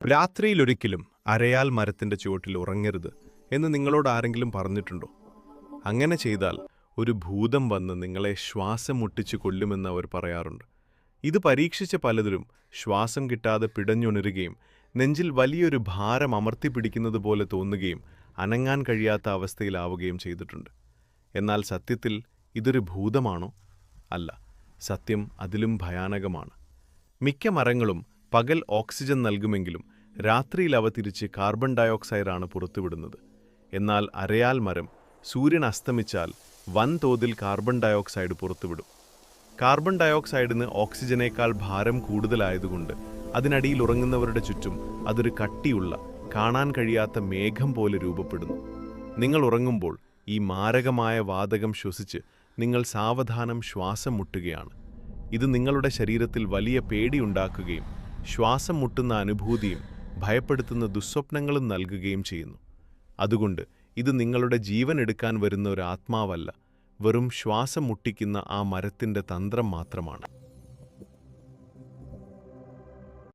രാത്രിയിലൊരിക്കലും അരയാൽ മരത്തിന്റെ ചുവട്ടിൽ ഉറങ്ങരുത് എന്ന് നിങ്ങളോട് ആരെങ്കിലും പറഞ്ഞിട്ടുണ്ടോ? അങ്ങനെ ചെയ്താൽ ഒരു ഭൂതം വന്ന് നിങ്ങളെ ശ്വാസം മുട്ടിച്ച് കൊല്ലുമെന്ന് അവർ പറയാറുണ്ട്. ഇത് പരീക്ഷിച്ച പലരും ശ്വാസം കിട്ടാതെ പിടഞ്ഞുണരുകയും നെഞ്ചിൽ വലിയൊരു ഭാരം അമർത്തിപ്പിടിക്കുന്നത് പോലെ തോന്നുകയും അനങ്ങാൻ കഴിയാത്ത അവസ്ഥയിലാവുകയും ചെയ്തിട്ടുണ്ട്. എന്നാൽ സത്യത്തിൽ ഇതൊരു ഭൂതമാണോ? അല്ല, സത്യം അതിലും ഭയാനകമാണ്. മിക്ക മരങ്ങളും പകൽ ഓക്സിജൻ നൽകുമെങ്കിലും രാത്രിയിൽ അവ തിരിച്ച് കാർബൺ ഡയോക്സൈഡാണ് പുറത്തുവിടുന്നത്. എന്നാൽ അരയാൽ മരം സൂര്യൻ അസ്തമിച്ചാൽ വൻതോതിൽ കാർബൺ ഡയോക്സൈഡ് പുറത്തുവിടും. കാർബൺ ഡയോക്സൈഡിന് ഓക്സിജനേക്കാൾ ഭാരം കൂടുതലായതുകൊണ്ട് അതിനടിയിൽ ഉറങ്ങുന്നവരുടെ ചുറ്റും അതൊരു കട്ടിയുള്ള, കാണാൻ കഴിയാത്ത മേഘം പോലെ രൂപപ്പെടുന്നു. നിങ്ങൾ ഉറങ്ങുമ്പോൾ ഈ മാരകമായ വാതകം ശ്വസിച്ച് നിങ്ങൾ സാവധാനം ശ്വാസം മുട്ടുകയാണ്. ഇത് നിങ്ങളുടെ ശരീരത്തിൽ വലിയ പേടിയുണ്ടാക്കുകയും ശ്വാസം മുട്ടുന്ന അനുഭൂതിയും ഭയപ്പെടുത്തുന്ന ദുസ്വപ്നങ്ങളും നൽകുകയും ചെയ്യുന്നു. അതുകൊണ്ട് ഇത് നിങ്ങളുടെ ജീവൻ എടുക്കാൻ വരുന്ന ഒരു ആത്മാവല്ല, വെറും ശ്വാസം മുട്ടിക്കുന്ന ആ മരത്തിന്റെ തന്ത്രം മാത്രമാണ്.